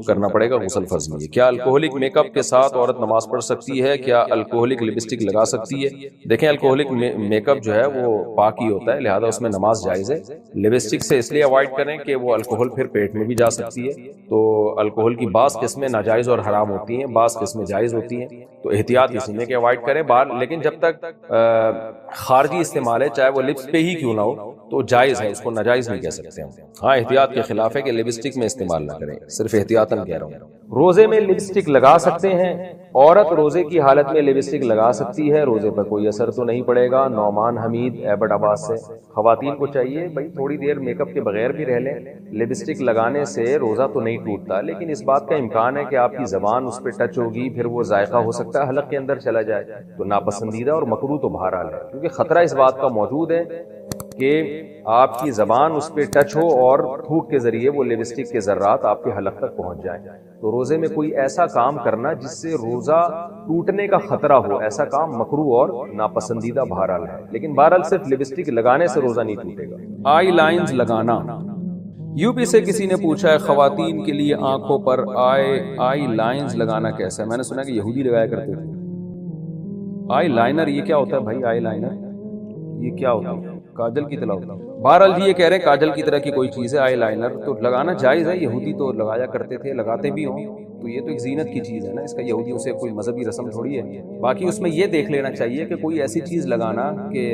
کرنا پڑے گا، غسل فرض نہیں ہے۔ کیا الکوہلک میک اپ کے ساتھ عورت نماز پڑھ سکتی ہے؟ کیا الکوہلک لپسٹک لگا سکتی ہے؟ دیکھیں الکوہلک میک اپ جو ہے وہ پاک ہی ہوتا ہے، لہذا اس میں نماز جائز ہے۔ لپسٹک سے اس لیے اوائڈ کریں کہ وہ الکوہل پھر پیٹ میں بھی جا سکتی ہے، تو الکوہل کی بعض قسمیں ناجائز اور حرام ہوتی ہیں، بعض قسمیں جائز ہوتی ہیں، تو احتیاط اسی میں کہ اوائڈ کریں لیکن جب تک خارجی استعمال ہے چاہے وہ لپس پہ ہی کیوں نہ ہو تو جائز ہے، اس کو ناجائز نہیں کہہ سکتے ہم۔ ہاں احتیاط کے خلاف ہے کہ لپسٹک میں استعمال نہ کریں، صرف احتیاطاً کہہ رہا ہوں۔ روزے میں لپسٹک لگا سکتے ہیں؟ عورت روزے کی حالت میں لپسٹک لگا سکتی ہے، روزے پر کوئی اثر تو نہیں پڑے گا۔ نعمان حمید ایبٹ آباد سے۔ خواتین کو چاہیے بھائی تھوڑی دیر میک اپ کے بغیر بھی رہ لیں، لپسٹک لگانے سے روزہ تو نہیں ٹوٹتا، لیکن اس بات کا امکان ہے کہ آپ کی زبان اس پہ ٹچ ہوگی، پھر وہ ذائقہ ہو سکتا ہے حلق کے اندر چلا جائے، تو ناپسندیدہ اور مکروہ تو بہرحال ہے، کیونکہ خطرہ اس بات کا موجود ہے کہ آپ کی زبان اس پہ ٹچ ہو اور تھوک کے ذریعے وہ لپسٹک کے ذرات آپ کے حلق تک پہنچ جائیں۔ تو روزے میں کوئی ایسا کام کرنا جس سے روزہ ٹوٹنے کا خطرہ ہو، ایسا کام مکروہ اور ناپسندیدہ بہرحال ہے، لیکن بہرحال صرف لپسٹک لگانے سے روزہ نہیں ٹوٹے گا۔ آئی لائنز لگانا۔ یو پی سے کسی نے پوچھا ہے خواتین کے لیے آنکھوں پر آئی لائنز لگانا کیسا ہے؟ میں نے سنا کہ یہودی لگایا کرتے تھے۔ آئی لائنر یہ کیا ہوتا ہے بھائی؟ آئی لائنر یہ کیا ہوتا ہے؟ کاجل کی طرح ہوتا ہے؟ بہرحال جی یہ کہہ رہے ہیں کاجل کی طرح کی کوئی چیز ہے آئی لائنر، تو لگانا جائز ہے، یہودی تو لگایا کرتے تھے، لگاتے بھی ہوں، تو یہ تو ایک زینت کی چیز ہے نا، اس کا یہودیوں سے کوئی مذہبی رسم تھوڑی ہے۔ باقی اس میں یہ دیکھ لینا چاہیے کہ کوئی ایسی چیز لگانا کہ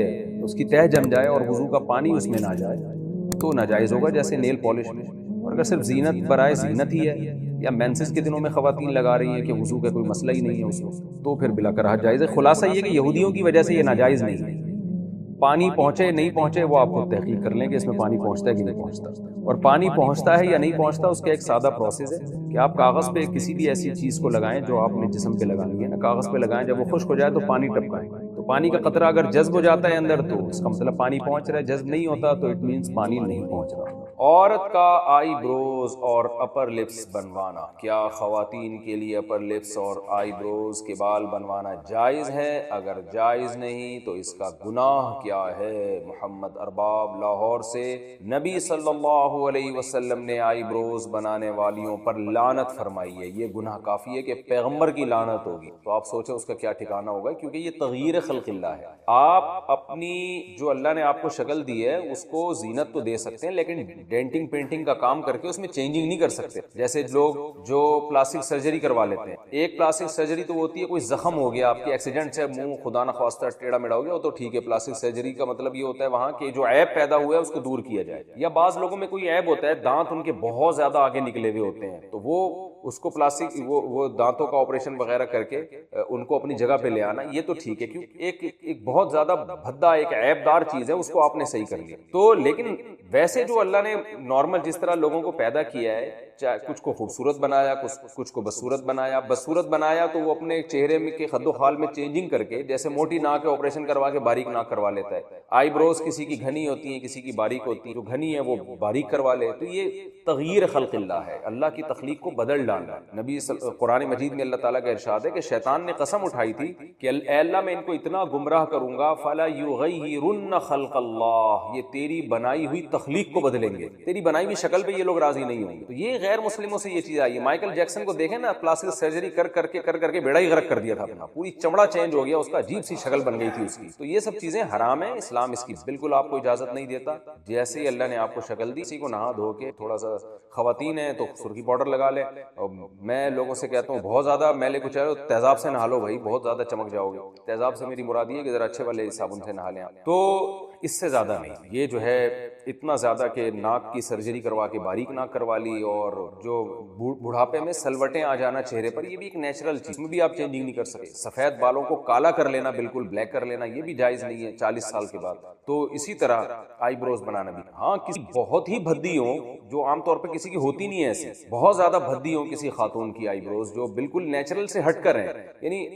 اس کی تہہ جم جائے اور وضو کا پانی اس میں نہ جائے تو ناجائز ہوگا، جیسے نیل پالش میں۔ اور اگر صرف زینت برائے زینت ہی ہے یا مینسز کے دنوں میں خواتین لگا رہی ہیں کہ وضو کا کوئی مسئلہ ہی نہیں ہے اس میں، تو پھر بلا کراہت جائز ہے۔ خلاصہ یہ کہ یہودیوں کی وجہ سے یہ ناجائز نہیں ہے۔ پانی پہنچے نہیں پہنچے وہ آپ خود تحقیق کر لیں کہ اس میں پانی پہنچتا ہے کہ نہیں پہنچتا، اور پانی پہنچتا ہے یا نہیں پہنچتا اس کا ایک سادہ پروسیس ہے کہ آپ کاغذ پہ کسی بھی ایسی چیز کو لگائیں جو آپ نے جسم پہ لگانی ہے نا، کاغذ پہ لگائیں، جب وہ خشک ہو جائے تو پانی ٹپکائیں، تو پانی کا قطرہ اگر جذب ہو جاتا ہے اندر تو اس کا مطلب پانی پہنچ رہا ہے، جذب نہیں ہوتا تو اٹ مینس پانی نہیں پہنچ رہا۔ عورت کا آئی بروز اور اپر لپس بنوانا، کیا خواتین کے لیے اپر لپس اور آئی بروز کے بال بنوانا جائز ہے؟ اگر جائز نہیں تو اس کا گناہ کیا ہے؟ محمد ارباب لاہور سے۔ نبی صلی اللہ علیہ وسلم نے آئی بروز بنانے والیوں پر لعنت فرمائی ہے، یہ گناہ کافی ہے کہ پیغمبر کی لعنت ہوگی، تو آپ سوچیں اس کا کیا ٹھکانہ ہوگا، کیونکہ یہ تغییر خلق اللہ ہے۔ آپ اپنی جو اللہ نے آپ کو شکل دی ہے اس کو زینت تو دے سکتے ہیں، لیکن ڈینٹنگ پینٹنگ کا کام کر کے اس میں چینجنگ نہیں کر سکتے۔ جیسے لوگ جو پلاسٹک سرجری کروا لیتے ہیں، ایک پلاسٹک سرجری تو ہوتی ہے کوئی زخم ہو گیا آپ کی ایکسیڈنٹ سے، منہ خدا نخواستہ ٹیڑھا میڑھا ہو گیا تو ٹھیک ہے، پلاسٹک سرجری کا مطلب یہ ہوتا ہے وہاں کہ جو عیب پیدا ہوا ہے اس کو دور کیا جائے۔ یا بعض لوگوں میں کوئی عیب ہوتا ہے، دانت ان کے بہت زیادہ آگے نکلے ہوئے ہوتے ہیں، تو وہ اس کو پلاسٹک وہ دانتوں کا آپریشن وغیرہ کر کے ان کو اپنی جگہ پہ لے آنا، یہ تو ٹھیک ہے، کیونکہ ایک بہت زیادہ بھدا ایک عیب دار چیز ہے، اس کو آپ نے صحیح کر لیا۔ تو لیکن ویسے جو اللہ نے نارمل جس طرح لوگوں کو پیدا کیا ہے، چاہے کچھ کو خوبصورت بنایا، کچھ کو بدصورت بنایا، بدصورت بنایا تو وہ اپنے چہرے میں کے خد و خال میں چینجنگ کر کے، جیسے موٹی ناک ہے آپریشن کروا کے باریک ناک کروا لیتا ہے، آئی بروز کسی کی گھنی ہوتی ہیں کسی کی باریک ہوتی ہیں، جو گھنی ہے وہ باریک کروا لے، تو یہ تغییر خلق اللہ ہے، اللہ کی تخلیق کو بدل ڈالنا۔ نبی قرآن مجید میں اللہ تعالیٰ کا ارشاد ہے کہ شیطان نے قسم اٹھائی تھی کہ اے اللہ میں ان کو اتنا گمراہ کروں گا، فَلَا يُغَيِّرُنَّ خَلْقَ اللَّهِ، یہ تیری بنائی ہوئی تخلیق کو بدلیں گے، تیری بنائی ہوئی شکل پہ یہ لوگ راضی نہیں ہوں گے۔ تو یہ غیر مسلموں سے یہ چیز آئی ہے۔ مائیکل جیکسن کو دیکھیں نا، پلاسٹک سرجری کر کے بیڑا ہی غرق کر دیا تھا اپنا، پوری چمڑا چینج ہو گیا اس کا، عجیب سی شکل بن گئی تھی اس کی۔ تو یہ سب چیزیں حرام ہیں، اسلام اس کی بالکل آپ کو اجازت نہیں دیتا۔ جیسے ہی اللہ نے آپ کو شکل دی، اسی کو نہا دھو کے تھوڑا سا، خواتین ہیں تو سرخی پاؤڈر لگا لیں، اور میں لوگوں سے کہتا ہوں بہت زیادہ میلے کچھ ہے تیزاب سے نہا لو بھائی، بہت زیادہ چمک جاؤ گے۔ تیزاب سے میری مراد یہ ہے کہ ذرا اچھے والے صابن سے نہا لیں، تو اس سے زیادہ نہیں۔ یہ جو ہے اتنا زیادہ کہ ناک کی سرجری کروا کے باریک ناک کروا لی، اور جو بڑھاپے میں سلوٹیں آ جانا چہرے پر، یہ بھی ایک نیچرل چیز، میں بھی آپ چینجنگ نہیں کر سکتے۔ سفید بالوں کو کالا کر لینا، بالکل بلیک کر لینا، یہ بھی جائز نہیں ہے 40 سال کے بعد۔ تو اسی طرح آئی بروز بنانا بھی، ہاں کسی بہت ہی بھدی ہو جو عام طور پہ کسی کی ہوتی نہیں ہے، ایسی بہت زیادہ بھدی ہو کسی خاتون کی آئی بروز جو بالکل نیچرل سے ہٹ کر ہیں، یعنی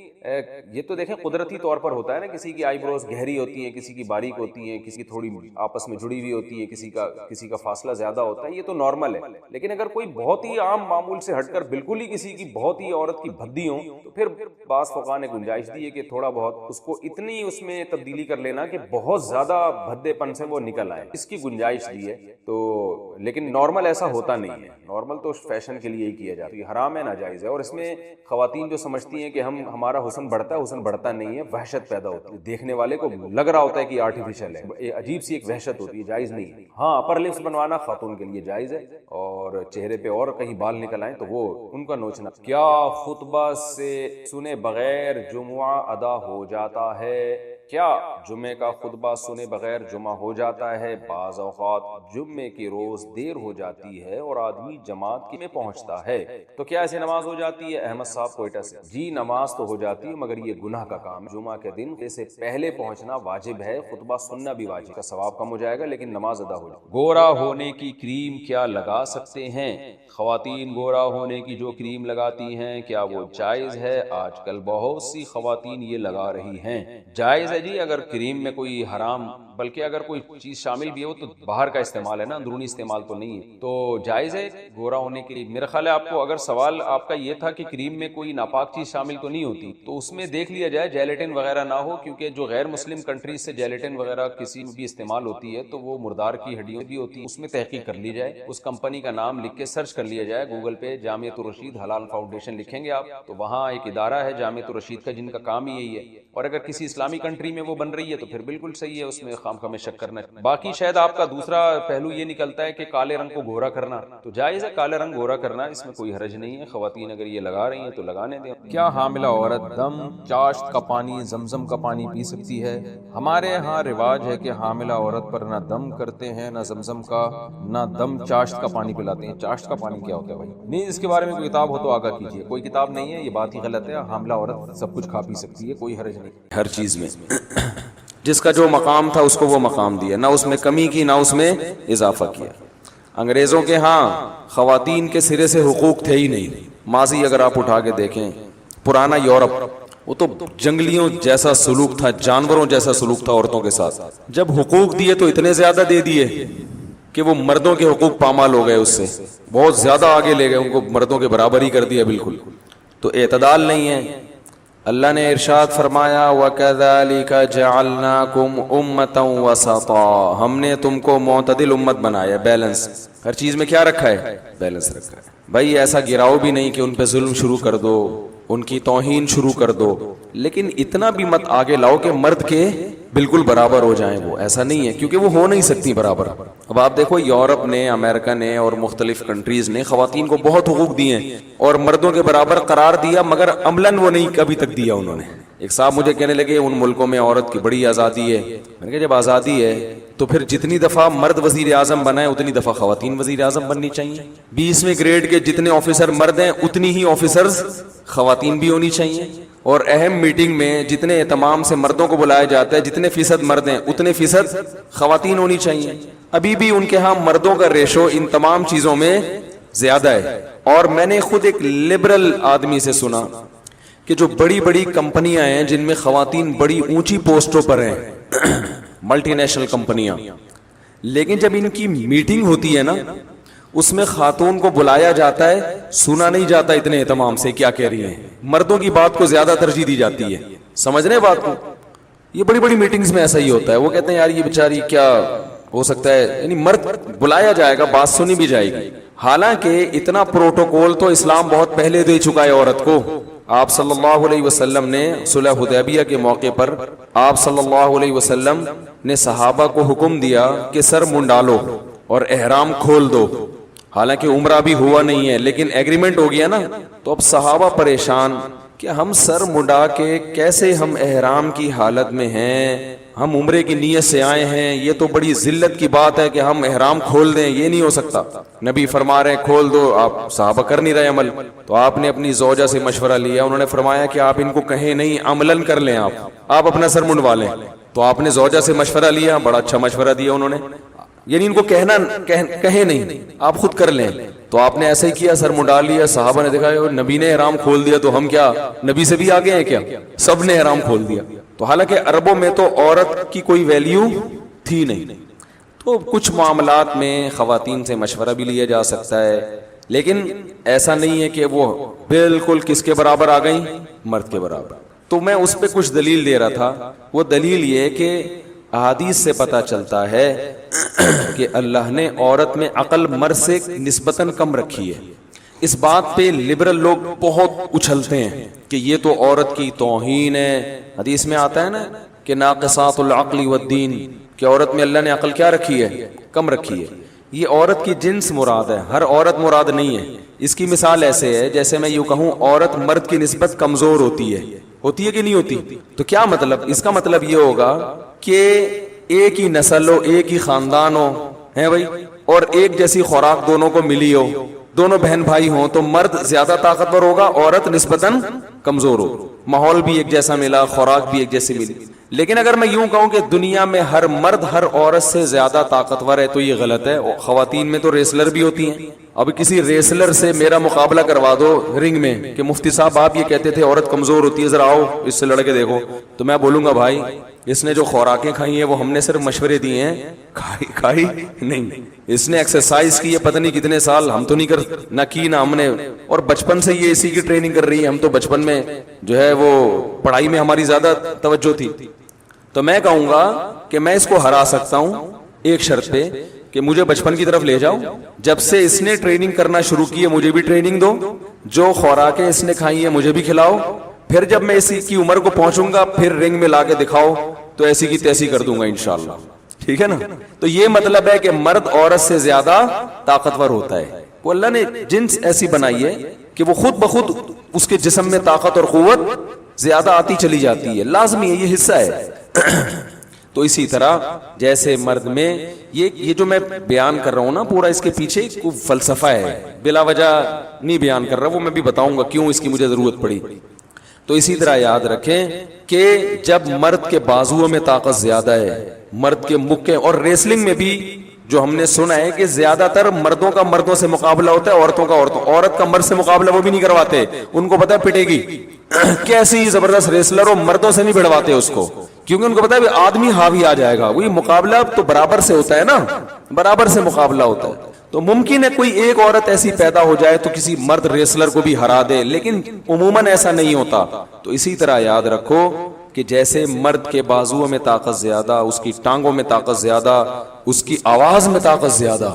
یہ تو دیکھیں قدرتی طور پر ہوتا ہے نا، کسی کی آئی بروز گہری ہوتی ہیں، کسی کی باریک ہوتی ہیں، کسی کی تھوڑی آپس میں جڑی ہوئی ہوتی ہوتی ہے, کسی کا فاصلہ زیادہ ہوتا ہے, یہ تو نارمل ہے. لیکن اگر کوئی بہت ہی عام معمول سے ہٹ کر بالکل ہی کسی کی بہت ہی عورت کی بھدی ہوں, تو پھر بعض فقہاء نے گنجائش دی ہے کہ تھوڑا بہت اس کو اتنی اس میں تبدیلی کر لینا کہ بہت زیادہ بھدے پن سے وہ نکل آئے, اس کی گنجائش دی ہے. تو لیکن نارمل ایسا ہوتا نہیں ہے, نارمل تو فیشن کے لیے ہی کیا جاتا ہے, یہ حرام ہے, ناجائز ہے. اور اس میں خواتین جو سمجھتی ہیں کہ ہمارا حسن بڑھتا ہے, حسن بڑھتا نہیں ہے, وحشت پیدا ہوتی ہے, دیکھنے والے کو لگ رہا ہوتا ہے کہ آرٹیفیشل ہے, عجیب سی ایک وحشت ہوتی ہے, جائز نہیں ہے. ہاں اپر لپس بنوانا خاتون کے لیے جائز ہے, اور چہرے پہ اور کہیں بال نکل آئیں تو وہ ان کا نوچنا. کیا خطبہ سے سنے بغیر جمعہ ادا ہو جاتا ہے؟ کیا جمعے کا خطبہ سنے بغیر جمعہ ہو جاتا ہے؟ بعض اوقات جمعے کی روز دیر ہو جاتی ہے اور آدمی جماعت میں پہنچتا ہے, تو کیا ایسے نماز ہو جاتی ہے؟ احمد صاحب کوئٹہ سے. جی نماز تو ہو جاتی ہے, مگر یہ گناہ کا کام ہے. جمعہ کے دن سے پہلے پہنچنا واجب ہے, خطبہ سننا بھی واجب کا ثواب کم ہو جائے گا, لیکن نماز ادا ہو جائے گی. گورا ہونے کی کریم کیا لگا سکتے ہیں؟ خواتین گورا ہونے کی جو کریم لگاتی ہیں کیا وہ جائز ہے؟ آج کل بہت سی خواتین یہ لگا رہی ہیں. جائز ہے جی, اگر کریم میں کوئی حرام, بلکہ اگر کوئی چیز شامل بھی ہو تو باہر کا استعمال ہے نا, اندرونی استعمال تو نہیں ہے, تو جائز ہے گورا ہونے کے لیے. میرا خیال ہے آپ کو اگر سوال آپ کا یہ تھا کہ کریم میں کوئی ناپاک چیز شامل تو نہیں ہوتی, تو اس میں دیکھ لیا جائے جیلیٹن وغیرہ نہ ہو, کیونکہ جو غیر مسلم کنٹریز سے جیلیٹن وغیرہ کسی بھی استعمال ہوتی ہے تو وہ مردار کی ہڈیوں بھی ہوتی ہے, اس میں تحقیق کر لی جائے, اس کمپنی کا نام لکھ کے سرچ کر لیا جائے گوگل پہ, جامعۃ الرشید حلال فاؤنڈیشن لکھیں گے آپ تو وہاں ایک ادارہ ہے جامعۃ الرشید کا جن کا کام ہی یہی ہے. اور اگر کسی اسلامی کنٹری میں وہ بن رہی ہے تو پھر بالکل صحیح ہے, اس میں خام میں شک کرنا. باقی شاید آپ کا دوسرا پہلو یہ نکلتا ہے کہ کالے رنگ کو گورا کرنا, تو جائز ہے کالے رنگ گورا کرنا, اس میں کوئی حرج نہیں ہے. خواتین اگر یہ لگا رہی ہیں تو لگانے دیں. کیا حاملہ عورت دم چاشت کا پانی زمزم کا پانی پی سکتی ہے؟ ہمارے ہاں رواج ہے کہ حاملہ عورت پر نہ دم کرتے ہیں, نہ زمزم کا, نہ دم چاشت کا پانی پلاتے ہیں. چاشت کا پانی کیا ہوتا ہے بھائی؟ نہیں, اس کے بارے میں کوئی کتاب ہو تو آگاہ کیجیے. کوئی کتاب نہیں ہے, یہ بات ہی غلط ہے. حاملہ عورت سب کچھ کھا پی سکتی ہے, کوئی حرج نہیں ہر چیز میں. جس کا جو مقام تھا اس کو وہ مقام دیا, نہ اس میں کمی کی نہ اس میں اضافہ کیا. انگریزوں کے ہاں خواتین کے سرے سے حقوق تھے ہی نہیں. ماضی اگر آپ اٹھا کے دیکھیں, پرانا یورپ, وہ تو جنگلیوں جیسا سلوک تھا, جانوروں جیسا سلوک تھا عورتوں کے ساتھ. جب حقوق دیے تو اتنے زیادہ دے دیے کہ وہ مردوں کے حقوق پامال ہو گئے, اس سے بہت زیادہ آگے لے گئے, ان کو مردوں کے برابر ہی کر دیا بالکل. تو اعتدال نہیں ہے. اللہ نے ارشاد فرمایا وَكَذَلِكَ جَعَلْنَاكُمْ أُمَّةً وَسَطًا, ہم نے تم کو معتدل امت بنایا, بیلنس. ہر چیز میں کیا رکھا ہے؟ بیلنس رکھا ہے. بھائی ایسا گراؤ بھی نہیں کہ ان پہ ظلم شروع کر دو, ان کی توہین شروع کر دو, لیکن اتنا بھی مت آگے لاؤ کہ مرد کے بالکل برابر ہو جائیں. وہ ایسا نہیں ہے, کیونکہ وہ ہو نہیں سکتی برابر. اب آپ دیکھو یورپ نے, امریکہ نے اور مختلف کنٹریز نے خواتین کو بہت حقوق دیے ہیں اور مردوں کے برابر قرار دیا, مگر عملاً وہ نہیں کبھی تک دیا انہوں نے. ایک صاحب مجھے کہنے لگے ان ملکوں میں عورت کی بڑی آزادی ہے. میں نے کہا جب آزادی ہے تو پھر جتنی دفعہ مرد وزیر اعظم بنا ہے اتنی دفعہ خواتین وزیر اعظم بننی چاہیے. 20ویں گریڈ کے جتنے آفیسر مرد ہیں اتنی ہی آفیسرز خواتین بھی ہونی چاہیے. اور اہم میٹنگ میں جتنے اہتمام سے مردوں کو بلایا جاتا ہے جتنے فیصد مرد ہیں اتنے فیصد خواتین ہونی چاہیے. ابھی بھی ان کے ہاں مردوں کا ریشو ان تمام چیزوں میں زیادہ ہے. اور میں نے خود ایک لبرل آدمی سے سنا کہ جو بڑی بڑی کمپنیاں ہیں جن میں خواتین بڑی اونچی پوسٹوں پر ہیں, ملٹی نیشنل کمپنیاں, لیکن جب ان کی میٹنگ ہوتی ہے نا اس میں خاتون کو بلایا جاتا ہے, سنا نہیں جاتا اتنے اہتمام سے کیا کہہ رہی ہیں, مردوں کی بات کو زیادہ ترجیح دی جاتی ہے. سمجھ رہے بات کو؟ یہ بڑی بڑی میٹنگز میں ایسا ہی ہوتا ہے. وہ کہتے ہیں یار یہ بیچاری کیا ہو سکتا ہے, یعنی مرد بلایا جائے گا, بات سنی بھی جائے گی. حالانکہ اتنا پروٹوکول تو اسلام بہت پہلے دے چکا ہے عورت کو. آپ صلی اللہ علیہ وسلم نے صلح حدیبیہ کے موقع پر آپ صلی اللہ علیہ وسلم نے صحابہ کو حکم دیا کہ سر منڈالو اور احرام کھول دو. حالانکہ عمرہ بھی ہوا نہیں ہے لیکن ایگریمنٹ ہو گیا نا. تو اب صحابہ پریشان کہ ہم سر منڈا کے کیسے ہم احرام کی حالت میں ہیں, ہم عمرے کی نیت سے آئے ہیں, یہ تو بڑی ذلت کی بات ہے کہ ہم احرام کھول دیں, یہ نہیں ہو سکتا. نبی فرما رہے ہیں کھول دو, آپ صحابہ کر نہیں رہے عمل. تو آپ نے اپنی زوجہ سے مشورہ لیا, انہوں نے فرمایا کہ آپ ان کو کہیں نہیں, عملاً کر لیں, آپ اپنا سر منڈوا لیں. تو آپ نے زوجہ سے مشورہ لیا, بڑا اچھا مشورہ دیا انہوں نے, یعنی ان کو کہیں نہیں, آپ خود کر لیں. تو آپ نے ایسا ہی کیا, سر منڈا لیا. صحابہ نے دیکھا نبی نے احرام کھول دیا تو ہم کیا نبی سے بھی آگے ہیں کیا؟ سب نے احرام کھول دیا. تو حالانکہ عربوں میں تو عورت کی کوئی ویلیو تھی نہیں. تو تو کچھ معاملات میں خواتین سے مشورہ بھی لیا جا سکتا ہے، لیکن ایسا نہیں ہے کہ وہ بالکل کس کے برابر آ گئیں، مرد کے برابر. تو میں اس پہ کچھ دلیل دے رہا تھا. وہ دلیل یہ کہ احادیث سے پتہ چلتا ہے کہ اللہ نے عورت میں عقل مرد سے نسبتاً کم رکھی ہے. اس بات پہ لبرل لوگ بہت اچھلتے ہیں کہ یہ تو عورت کی توہین ہے. حدیث میں آتا ہے نا کہ ناقصات العقل والدین، کہ عورت میں اللہ نے عقل کیا رکھی ہے، کم رکھی ہے. یہ عورت کی جنس مراد ہے، ہر عورت مراد نہیں ہے. اس کی مثال ایسے ہے جیسے میں یوں کہوں عورت مرد کی نسبت کمزور ہوتی ہے کہ نہیں ہوتی؟ تو کیا مطلب؟ اس کا مطلب یہ ہوگا کہ ایک ہی نسل ہو، ایک ہی خاندان ہو، ہے بھائی، اور ایک جیسی خوراک دونوں کو ملی ہو، دونوں بہن بھائی ہوں، تو مرد زیادہ طاقتور ہوگا، عورت نسبتاً کمزور ہو. ماحول بھی ایک جیسا ملا، خوراک بھی ایک جیسی ملی. لیکن اگر میں یوں کہوں کہ دنیا میں ہر مرد ہر عورت سے زیادہ طاقتور ہے تو یہ غلط ہے. خواتین میں تو ریسلر بھی ہوتی ہیں. اب کسی ریسلر سے میرا مقابلہ کروا دو رنگ میں کہ مفتی صاحب آپ یہ کہتے تھے عورت کمزور ہوتی ہے، ذرا آؤ اس سے لڑ کے دیکھو، تو میں بولوں گا بھائی اس نے جو خوراکیں کھائی ہیں وہ ہم نے صرف مشورے دیے ہیں، کھائی نہیں. اس نے ایکسرسائز کی ہے پتہ نہیں کتنے سال، ہم تو نہیں کر نہ کی نہ ہم نے، اور بچپن سے یہ اسی کی ٹریننگ کر رہی ہے. ہم تو بچپن میں جو ہے وہ پڑھائی میں ہماری زیادہ توجہ تھی. تو میں کہوں گا کہ میں اس کو ہرا سکتا ہوں ایک شرط پہ کہ مجھے بچپن کی طرف لے جاؤ. جب سے اس نے ٹریننگ کرنا شروع کی ہے مجھے بھی ٹریننگ دو، جو خوراکیں اس نے کھائی ہیں مجھے بھی کھلاؤ. پھر جب میں اسی کی عمر کو پہنچوں گا پھر رنگ میں لا کے دکھاؤ تو ایسی کی تیسی کر دوں گا انشاءاللہ. ٹھیک ہے نا؟ تو یہ مطلب ہے کہ مرد عورت سے زیادہ طاقتور ہوتا ہے. وہ اللہ نے جنس ایسی بنائی ہے کہ وہ خود بخود اس کے جسم میں طاقت اور قوت زیادہ آتی چلی جاتی ہے، لازمی ہے، یہ حصہ ہے. تو اسی طرح جیسے مرد میں یہ جو میں بیان کر رہا ہوں نا پورا، اس کے پیچھے کوئی فلسفہ ہے، بلا وجہ نہیں بیان کر رہا. وہ میں بھی بتاؤں گا کیوں اس کی مجھے ضرورت پڑی. تو اسی طرح یاد رکھیں کہ جب مرد کے بازوؤں میں طاقت زیادہ ہے، مرد کے مکے، اور ریسلنگ میں بھی جو ہم نے سنا ہے کہ زیادہ تر مردوں کا مردوں سے مقابلہ ہوتا ہے، عورتوں کا عورت کا مرد سے مقابلہ وہ بھی نہیں کرواتے. ان کو پتا ہے پٹے گی، کیسی زبردست ریسلر ہو، مردوں سے نہیں بڑھواتے اس کو، کیونکہ ان کو پتا ہے آدمی ہاوی آ جائے گا. وہی مقابلہ تو برابر سے ہوتا ہے نا، برابر سے مقابلہ ہوتا ہے. تو ممکن ہے کوئی ایک عورت ایسی پیدا ہو جائے تو کسی مرد ریسلر کو بھی ہرا دے، لیکن عموماً ایسا نہیں ہوتا. تو اسی طرح یاد رکھو کہ جیسے مرد کے بازوؤں میں طاقت زیادہ، اس کی ٹانگوں میں طاقت زیادہ، اس کی آواز میں طاقت زیادہ،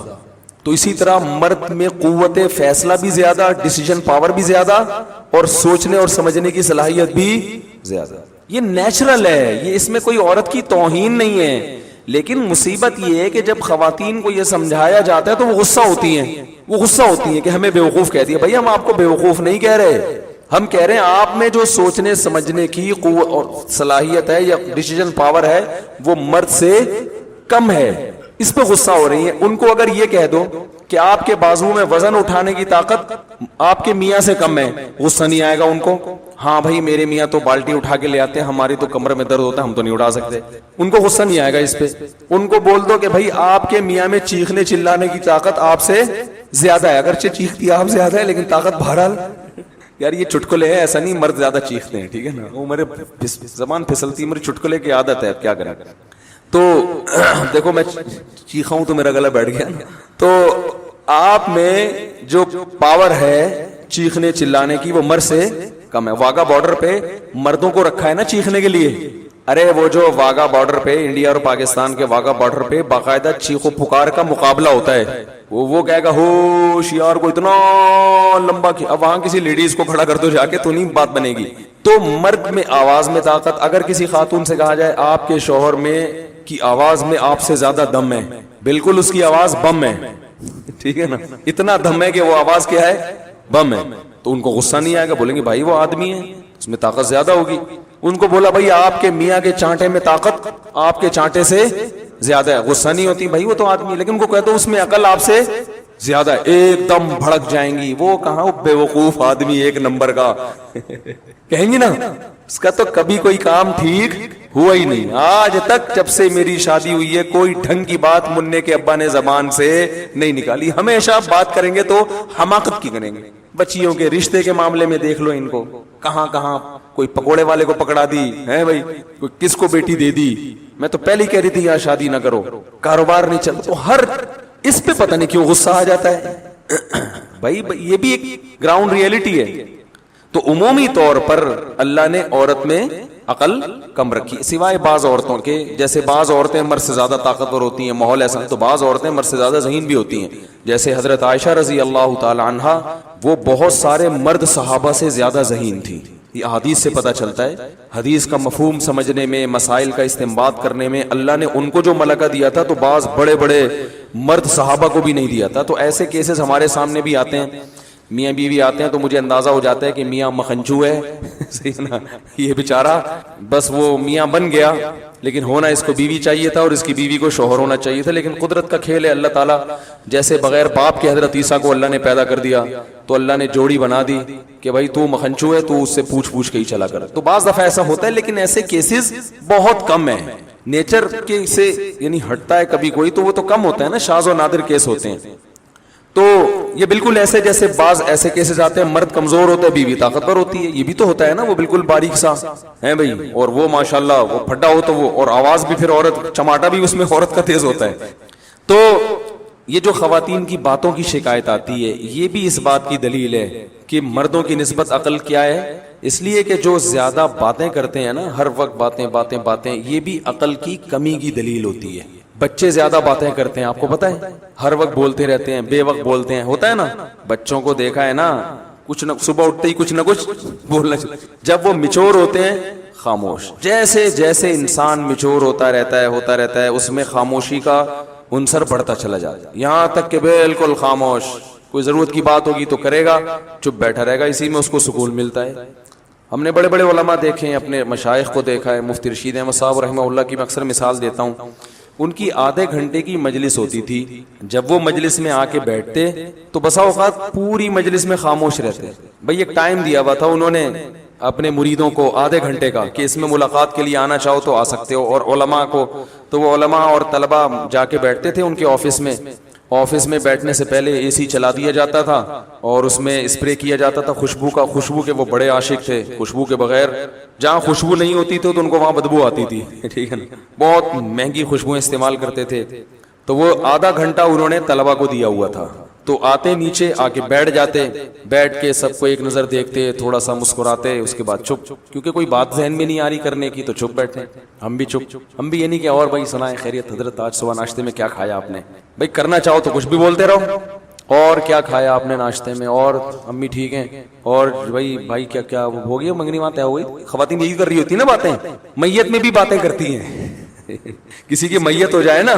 تو اسی طرح مرد میں قوت فیصلہ بھی زیادہ، ڈیسیژن پاور بھی زیادہ، اور سوچنے اور سمجھنے کی صلاحیت بھی زیادہ. یہ نیچرل ہے، یہ اس میں کوئی عورت کی توہین نہیں ہے. لیکن مصیبت یہ ہے کہ جب خواتین کو یہ سمجھایا جاتا ہے تو وہ غصہ ہوتی ہیں کہ ہمیں بیوقوف کہتی ہے. بھائی ہم آپ کو بیوقوف نہیں کہہ رہے، ہم کہہ رہے ہیں آپ میں جو سوچنے سمجھنے کی قوت اور صلاحیت ہے یا ڈیسیژن پاور ہے وہ مرد سے کم ہے، اس پہ غصہ ہو رہی ہیں. ان کو اگر یہ کہہ دو کہ آپ کے بازو میں وزن اٹھانے کی طاقت آپ کے میاں سے کم ہے، غصہ نہیں آئے گا ان کو؟ ہاں بھائی میرے میاں تو بالٹی اٹھا کے لے آتے ہیں، ہماری تو کمر میں درد ہوتا ہے، ہم تو نہیں اٹھا سکتے. ان کو غصہ نہیں آئے گا اس پہ. ان کو بول دو کہ بھائی آپ کے میاں میں چیخنے چلانے کی طاقت آپ سے زیادہ ہے، اگرچہ چیختی آپ زیادہ ہے لیکن طاقت بہرحال. یار یہ چٹکلے ہیں، ایسا نہیں مرد زیادہ چیختے ہیں، ٹھیک ہے نا، وہ میرے زبان پھسلتی، میری چٹکلے کی عادت ہے، اب کیا کریں. تو دیکھو میں چیخا ہوں تو میرا گلا بیٹھ گیا. تو آپ میں جو پاور ہے چیخنے چلانے کی وہ مرد سے کم ہے. واگا بارڈر پہ مردوں کو رکھا ہے نا چیخنے کے لیے. ارے وہ جو واگا بارڈر پہ انڈیا اور پاکستان کے واگا بارڈر پہ باقاعدہ چیخو پکار کا مقابلہ ہوتا ہے. وہ کہے گا ہوشیار کو اتنا لمبا کیا، اب وہاں کسی لیڈیز کو کھڑا کر دو جا کے تو نہیں بات بنے گی. تو مرد میں آواز میں طاقت، اگر کسی خاتون سے کہا جائے آپ کے شوہر میں کی آواز میں آپ سے زیادہ دم ہے، بالکل اس کی آواز بم ہے، ٹھیک ہے نا، اتنا دم ہے کہ وہ آواز کیا ہے، بم ہے. تو ان کو غصہ نہیں آئے گا، بولیں گے بھائی وہ آدمی ہے اس میں طاقت زیادہ ہوگی. ان کو بولا بھائی آپ کے میاں کے چانٹے میں طاقت آپ کے چانٹے سے زیادہ ہے، غصہ نہیں ہوتی، بھائی وہ تو آدمی ہے. لیکن ان کو کہہ دو اس میں عقل آپ سے زیادہ ایک دم بھڑک جائیں گی. وہ کہاں, وہ بیوقوف آدمی ایک نمبر کا کہیں گی نا, اس کا تو کبھی کوئی کام ٹھیک ہوا ہی نہیں. آج تک جب سے میری شادی ہوئی ہے کوئی ڈھنگ کی بات مننے کے ابا نے زبان سے نہیں نکالی. ہمیشہ بات کریں گے تو حماقت کی کریں گے. بچیوں کے رشتے کے معاملے میں دیکھ لو ان کو, کہاں کہاں کوئی پکوڑے والے کو پکڑا دی ہے بھائی, کوئی کس کو بیٹی دے دی. میں تو پہلے کہہ رہی تھی یار شادی نہ کرو, کاروبار نہیں چلتا. تو ہر اس پہ پتہ نہیں کیوں غصہ آ جاتا ہے بھائی. یہ بھی ایک گراؤنڈ ریئلٹی ہے. تو عمومی طور پر اللہ نے عورت میں عقل کم رکھی, سوائے بعض عورتوں کے. جیسے بعض عورتیں مرد سے زیادہ طاقتور ہوتی ہیں, ماحول ایسا, تو بعض عورتیں مرد سے زیادہ ذہین بھی ہوتی ہیں. جیسے حضرت عائشہ رضی اللہ تعالی عنہا, وہ بہت سارے مرد صحابہ سے زیادہ ذہین تھی. یہ حدیث سے پتہ چلتا ہے. حدیث کا مفہوم سمجھنے میں, مسائل کا استنباط کرنے میں اللہ نے ان کو جو ملکہ دیا تھا تو بعض بڑے بڑے مرد صحابہ کو بھی نہیں دیا تھا. تو ایسے کیسز ہمارے سامنے بھی آتے ہیں, میاں بیوی آتے ہیں تو مجھے اندازہ ہو جاتا ہے کہ میاں مکھنچو ہے صحیح نا, یہ بیچارہ بس وہ میاں بن گیا لیکن ہونا اس کو بیوی چاہیے تھا اور اس کی بیوی کو شوہر ہونا چاہیے تھا. لیکن قدرت کا کھیل ہے. اللہ تعالیٰ جیسے بغیر باپ کے حضرت عیسیٰ کو اللہ نے پیدا کر دیا تو اللہ نے جوڑی بنا دی کہ بھائی تو مکھنچو ہے, تو اس سے پوچھ کے ہی چلا کر. تو بعض دفعہ ایسا ہوتا ہے لیکن ایسے کیسز بہت کم ہیں. نیچر کے سے یعنی ہٹتا ہے کبھی کوئی تو وہ تو کم ہوتا ہے نا, شاذ و نادر کیس ہوتے ہیں. تو یہ بالکل ایسے جیسے بعض ایسے کیسز آتے ہیں مرد کمزور ہوتا ہے بیوی طاقتور ہوتی ہے. یہ بھی تو ہوتا ہے نا, وہ بالکل باریک سا ہے بھائی, اور وہ ماشاءاللہ وہ پھڈا ہو تو وہ, اور آواز بھی پھر عورت, چماٹا بھی اس میں عورت کا تیز ہوتا ہے. تو یہ جو خواتین کی باتوں کی شکایت آتی ہے یہ بھی اس بات کی دلیل ہے کہ مردوں کی نسبت عقل کیا ہے. اس لیے کہ جو زیادہ باتیں کرتے ہیں نا, ہر وقت باتیں باتیں باتیں, یہ بھی عقل کی کمی کی دلیل ہوتی ہے. بچے زیادہ باتیں کرتے ہیں, آپ کو پتہ ہے, ہر وقت بولتے رہتے ہیں, بے وقت بولتے ہیں, ہوتا ہے نا. بچوں کو دیکھا ہے نا, کچھ نہ صبح اٹھتے ہی کچھ نہ کچھ بولنا. جب وہ میچور ہوتے ہیں خاموش. جیسے جیسے انسان میچور ہوتا رہتا ہے اس میں خاموشی کا عنصر بڑھتا چلا جاتا ہے, یہاں تک کہ بالکل خاموش. کوئی ضرورت کی بات ہوگی تو کرے گا, چپ بیٹھا رہے گا, اسی میں اس کو سکون ملتا ہے. ہم نے بڑے بڑے علماء دیکھے ہیں, اپنے مشائخ کو دیکھا ہے. مفتی رشید احمد صاحب رحمہ اللہ کی میں اکثر مثال دیتا ہوں. ان کی آدھے گھنٹے کی مجلس ہوتی تھی. جب وہ مجلس میں آ کے بیٹھتے تو بسا اوقات پوری مجلس میں خاموش رہتے. بھئی ایک ٹائم دیا ہوا تھا انہوں نے اپنے مریدوں کو آدھے گھنٹے کا کہ اس میں ملاقات کے لیے آنا چاہو تو آ سکتے ہو, اور علماء کو تو وہ علماء اور طلبہ جا کے بیٹھتے تھے ان کے آفس میں. آفس میں بیٹھنے سے پہلے اے سی چلا دیا جاتا تھا اور اس میں اسپرے کیا جاتا تھا خوشبو کا. خوشبو کے وہ بڑے عاشق تھے, خوشبو کے بغیر جہاں خوشبو نہیں ہوتی تھی تو ان کو وہاں بدبو آتی تھی, ٹھیک ہے نا. بہت مہنگی خوشبوئیں استعمال کرتے تھے. تو وہ آدھا گھنٹہ انہوں نے طلبہ کو دیا ہوا تھا. تو آتے نیچے آ کے بیٹھ جاتے, بیٹھ کے سب کو ایک نظر دیکھتے, تھوڑا سا مسکراتے, اس کے بعد چپ, کیونکہ کوئی بات ذہن میں نہیں آ رہی کرنے کی تو چپ بیٹھے. ہم بھی چپ, ہم بھی یہ نہیں کہ اور بھائی سنائیں خیریت حضرت آج صبح ناشتے میں کیا کھایا آپ نے. بھائی کرنا چاہو تو کچھ بھی بولتے رہو, اور کیا کھایا آپ نے ناشتے میں, اور امی ٹھیک ہیں, اور بھائی کیا کیا ہو گیا, منگنی باتیں ہو گئی. خواتین یہی کر رہی ہوتی نا باتیں, میت میں بھی باتیں کرتی ہیں. کسی کی میت ہو جائے نا,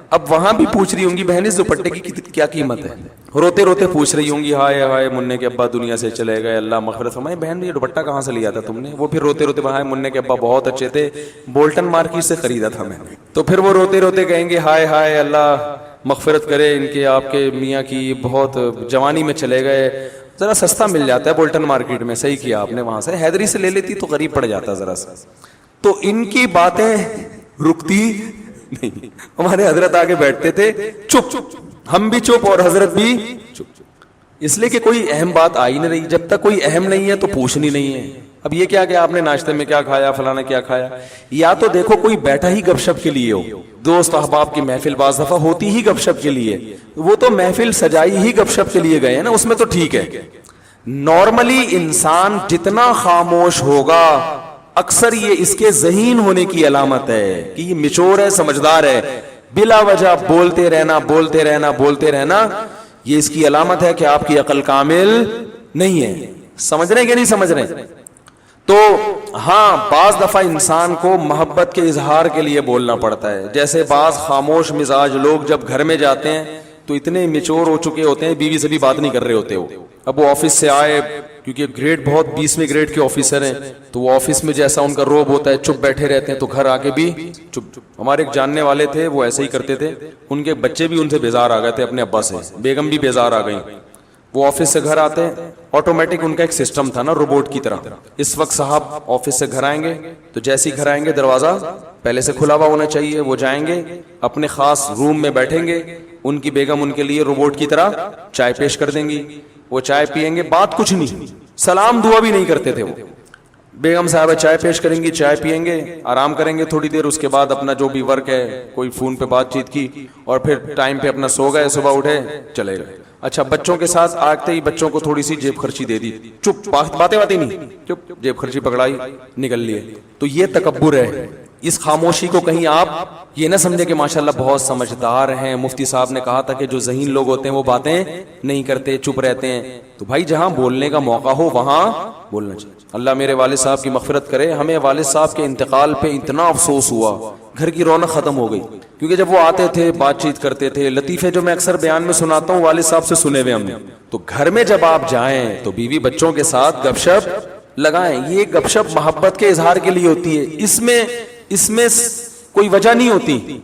اب وہاں بھی پوچھ رہی ہوں گی بہن اس دوپٹے کی کیا قیمت ہے, روتے روتے پوچھ رہی ہوں گی ہائے ہائے مننے کے ابا دنیا سے چلے گئے, اللہ مغفرت فرمائے. بہن یہ دوپٹہ کہاں سے لیا تھا تم نے؟ وہ پھر روتے روتے ہائے مننے کے ابا بہت اچھے تھے, بولٹن مارکیٹ سے خریدا تھا میں نے. تو پھر وہ روتے روتے کہیں گے ہائے ہائے اللہ مغفرت کرے ان کے آپ کے میاں کی, بہت جوانی میں چلے گئے. ذرا سستا مل جاتا ہے بولٹن مارکیٹ میں, صحیح کیا آپ نے, وہاں سے حیدری سے لے لیتی تو غریب پڑ جاتا ذرا سا. تو ان کی باتیں رکتی نہیں. ہمارے حضرت آگے بیٹھتے تھے چپ, ہم بھی چپ اور حضرت بھی چپ, اس لیے کہ کوئی اہم بات آئی نہیں رہی. جب تک کوئی اہم نہیں ہے تو پوچھنی نہیں ہے. اب یہ کیا کہ آپ نے ناشتے میں کیا کھایا, فلانا کیا کھایا, یا تو دیکھو کوئی بیٹھا ہی گپ شپ کے لیے ہو. دوست احباب کی محفل بعض دفعہ ہوتی ہی گپ شپ کے لیے, وہ تو محفل سجائی ہی گپ شپ کے لیے گئے ہیں نا, اس میں تو ٹھیک ہے. نارملی انسان جتنا خاموش ہوگا اکثر یہ اس کے ذہین ہونے کی علامت ہے کہ یہ میچور ہے, سمجھدار ہے. بلا وجہ بولتے رہنا بولتے رہنا بولتے رہنا, یہ اس کی علامت ہے کہ آپ کی عقل کامل نہیں ہے. سمجھ رہے ہیں کہ نہیں سمجھ رہے ہیں؟ تو ہاں بعض دفعہ انسان کو محبت کے اظہار کے لیے بولنا پڑتا ہے. جیسے بعض خاموش مزاج لوگ جب گھر میں جاتے ہیں تو اتنے میچور ہو چکے ہوتے ہیں, بیوی سے بھی بات نہیں کر رہے ہوتے ہو. اب وہ آفس سے آئے, کیونکہ گریڈ بہت 20ویں گریڈ کے آفیسر ہیں, تو وہ آفس میں جیسا ان کا روب ہوتا ہے چپ بیٹھے رہتے ہیں, تو گھر آ کے بھی چپ. ہمارے ایک جاننے والے تھے وہ ایسے ہی کرتے تھے, ان کے بچے بھی ان سے بیزار آ گئے تھے اپنے ابا سے, بیگم بھی بیزار آ گئی. وہ آفس سے گھر آتے ہیں, آٹومیٹک ان کا ایک سسٹم تھا نا روبوٹ کی طرح. اس وقت صاحب آفس سے گھر آئیں گے تو جیسے ہی گھر آئیں گے دروازہ پہلے سے کھلا ہوا ہونا چاہیے, وہ جائیں گے اپنے خاص روم میں بیٹھیں گے, ان کی بیگم ان کے لیے روبوٹ کی طرح چائے پیش کر دیں گی, وہ چائے پیئیں گے, بات کچھ نہیں, سلام دعا بھی نہیں کرتے تھے وہ. بیگم صاحبہ چائے پیش کریں گی, چائے پیئیں گے, آرام کریں گے تھوڑی دیر, اس کے بعد اپنا جو بھی ورک ہے کوئی فون پہ بات چیت کی, اور پھر ٹائم پہ اپنا سو گئے, صبح اٹھے چلے گئے. اچھا بچوں کے ساتھ آتے ہی بچوں کو تھوڑی سی جیب خرچی دے دی, چپ, باتیں نہیں, چپ, جیب خرچی پکڑائی نکل لیے. تو یہ تکبر ہے. اس خاموشی کو کہیں آپ یہ نہ سمجھے کہ ماشاءاللہ بہت سمجھدار ہیں. مفتی صاحب نے کہا تھا کہ جو ذہین لوگ ہوتے ہیں وہ باتیں نہیں کرتے, چپ رہتے ہیں. تو بھائی جہاں بولنے کا موقع ہو وہاں بولنا چاہیے. اللہ میرے والد صاحب کی مغفرت کرے, ہمیں والد صاحب کے انتقال پہ اتنا افسوس ہوا, گھر کی رونق ختم ہو گئی. کیونکہ جب وہ آتے تھے بات چیت کرتے تھے, لطیفے جو میں اکثر بیان میں سناتا ہوں والد صاحب سے سنے ہوئے ہم نے, تو گھر میں جب آپ جائیں تو بیوی بچوں کے ساتھ گپ شپ لگائیں. یہ گپ شپ محبت کے اظہار کے لیے ہوتی ہے, اس میں کوئی وجہ نہیں ہوتی.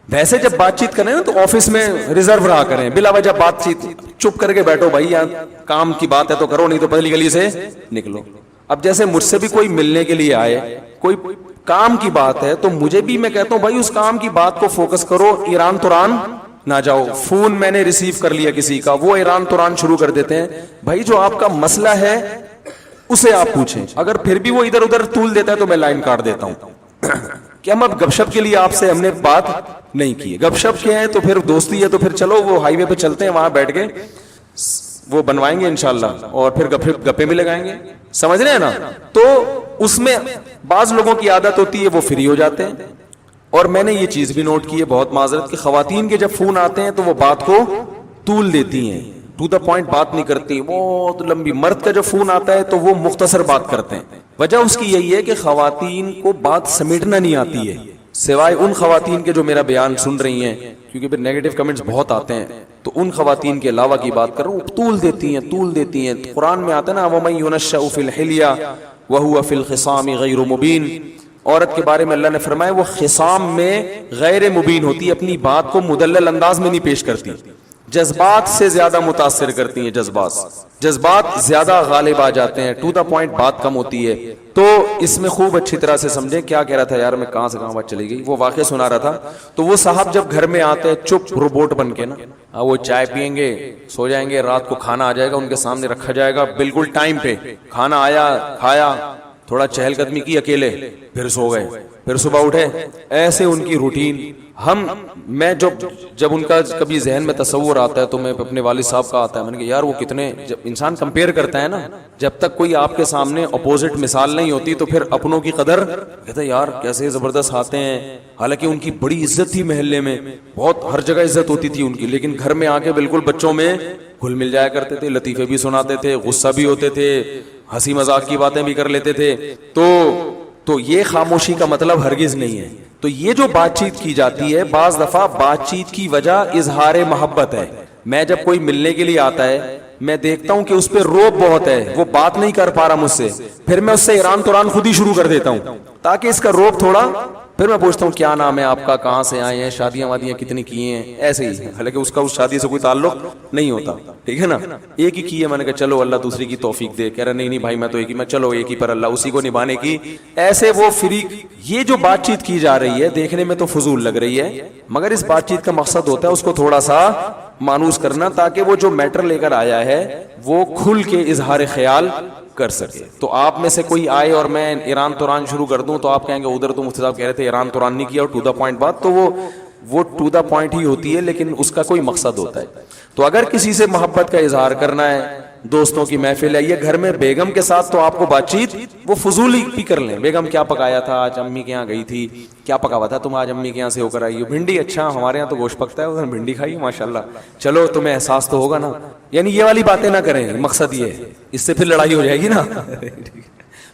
ویسے جب بات چیت کریں نا تو آفس میں ریزرو رہا کریں, بلا وجہ بات چیت چپ کر کے بیٹھو بھائی, یہاں کام کی بات ہے تو کرو, نہیں تو پتلی گلی سے نکلو. اب جیسے مجھ سے بھی کوئی ملنے کے لیے آئے, کوئی کام کی بات ہے, تو مجھے بھی میں کہتا ہوں بھائی اس کام کی بات کو فوکس کرو, ایران توران نہ جاؤ. فون میں نے ریسیو کر لیا کسی کا, وہ ایران توران شروع کر دیتے ہیں. بھائی جو آپ کا مسئلہ ہے اسے آپ پوچھیں, اگر پھر بھی وہ ادھر ادھر طول دیتا ہے تو میں لائن کاٹ دیتا ہوں کہ ہم اب گپ شپ کے لیے آپ سے ہم نے بات نہیں کی. گپ شپ کیا ہے تو پھر دوستی ہے, تو پھر چلو وہ ہائی وے پہ چلتے ہیں, وہاں بیٹھ کے وہ بنوائیں گے انشاءاللہ, اور پھر گپے بھی لگائیں گے. سمجھ رہے ہیں نا. تو اس میں بعض لوگوں کی عادت ہوتی ہے وہ فری ہو جاتے ہیں, اور میں نے یہ چیز بھی نوٹ کی ہے, بہت معذرت, کہ خواتین کے جب فون آتے ہیں تو وہ بات کو طول دیتی ہیں, ٹو دا پوائنٹ بات نہیں کرتی, بہت لمبی. مرد کا جب فون آتا ہے تو وہ مختصر بات کرتے ہیں. وجہ اس کی یہی ہے کہ خواتین کو بات سمیٹنا نہیں آتی ہے, سوائے ان خواتین کے جو میرا بیان سن رہی ہیں, کیونکہ پھر نیگیٹو کمنٹس بہت آتے ہیں. تو ان خواتین کے علاوہ کی بات کر رہا ہوں, طول دیتی ہیں. قرآن میں آتا ہے نا وَمَن يُنَشَّأُ فِي الْحِلْيَةِ وَهُوَ فِي الْخِصَامِ غَيْرُ مُبِينٍ. عورت کے بارے میں اللہ نے فرمایا وہ خصام میں غیر مبین ہوتی ہے, اپنی بات کو مدلل انداز میں نہیں پیش کرتی, جذبات سے زیادہ متاثر کرتی ہیں, جذبات زیادہ غالب آ جاتے ہیں, ٹو دا پوائنٹ بات کم ہوتی ہے. تو اس میں خوب اچھی طرح سے سمجھیں. کیا کہہ رہا تھا یار میں, کہاں سے کہاں بات چلی گئی, وہ واقعہ سنا رہا تھا. تو وہ صاحب جب گھر میں آتے ہیں چپ روبوٹ بن کے نا, وہ چائے پیئیں گے, سو جائیں گے, رات کو کھانا آ جائے گا ان کے سامنے رکھا جائے گا بالکل ٹائم پہ, کھانا آیا, کھایا, تھوڑا چہل قدمی کی اکیلے, پھر سو گئے, پھر صبح اٹھے. ایسے ان کی روٹین. میں جب ان کا کبھی ذہن میں تصور آتا ہے تو میں اپنے والد صاحب کا آتا ہے, میں نے کہا یار وہ کتنے, جب انسان کمپیئر کرتا ہے نا, جب تک کوئی آپ کے سامنے اپوزٹ مثال نہیں ہوتی تو پھر اپنوں کی قدر کہتا ہے یار کیسے زبردست آتے ہیں. حالانکہ ان کی بڑی عزت تھی محلے میں, بہت ہر جگہ عزت ہوتی تھی ان کی, لیکن گھر میں آ کے بالکل بچوں میں گھل مل جایا کرتے تھے, لطیفے بھی سناتے تھے, غصہ بھی ہوتے تھے, ہنسی مذاق کی باتیں بھی کر لیتے تھے. تو یہ خاموشی کا مطلب ہرگز نہیں ہے. تو یہ جو بات چیت کی جاتی ہے, بعض دفعہ بات چیت کی وجہ اظہار محبت ہے. میں جب کوئی ملنے کے لیے آتا ہے, میں دیکھتا ہوں کہ اس پہ روب بہت ہے, وہ بات نہیں کر پا رہا مجھ سے, پھر میں اس سے ایران توران خود ہی شروع کر دیتا ہوں تاکہ اس کا روب تھوڑا. پھر میں پوچھتا ہوں کیا نام ہے آپ کا, کہاں سے آئے ہیں, شادیاں وادیاں کتنی کی ہیں, ایسے ہی, حالانکہ اس کا اس شادی سے کوئی تعلق نہیں ہوتا. ٹھیک ہے نا, ایک ہی کی ہے, میں نے کہا چلو اللہ دوسری کی توفیق دے. کہہ رہا نہیں بھائی میں تو ایک ہی, میں چلو ایک ہی پر اللہ اسی کو نبھانے کی. ایسے وہ فری. یہ جو بات چیت کی جا رہی ہے دیکھنے میں تو فضول لگ رہی ہے, مگر اس بات چیت کا مقصد ہوتا ہے اس کو تھوڑا سا مانوس کرنا, تاکہ وہ جو میٹر لے کر آیا ہے وہ کھل کے اظہار خیال کر سکے. تو آپ میں سے کوئی آئے اور میں ایران توران شروع کر دوں تو آپ کہیں گے ادھر تو مفتی صاحب کہہ رہے تھے ایران توران نہیں کیا, اور ٹو دا پوائنٹ بات, تو وہ ٹو دا پوائنٹ ہی ہوتی ہے, لیکن اس کا کوئی مقصد ہوتا ہے. تو اگر کسی سے محبت کا اظہار کرنا ہے, دوستوں کی محفل ہے, یہ گھر میں بیگم کے ساتھ تو آپ کو بات چیت وہ فضول ہی کر لیں. بیگم کیا پکایا تھا آج, امی کے یہاں گئی تھی, کیا پکا ہوا تھا تم آج امی کے یہاں سے ہو کر آئی ہو, بھنڈی, اچھا ہمارے یہاں تو گوشت پکتا ہے, ادھر بھنڈی کھائی ماشاءاللہ, چلو تمہیں احساس تو ہوگا نا. یعنی یہ والی باتیں نہ کریں, مقصد یہ ہے, اس سے پھر لڑائی ہو جائے گی نا.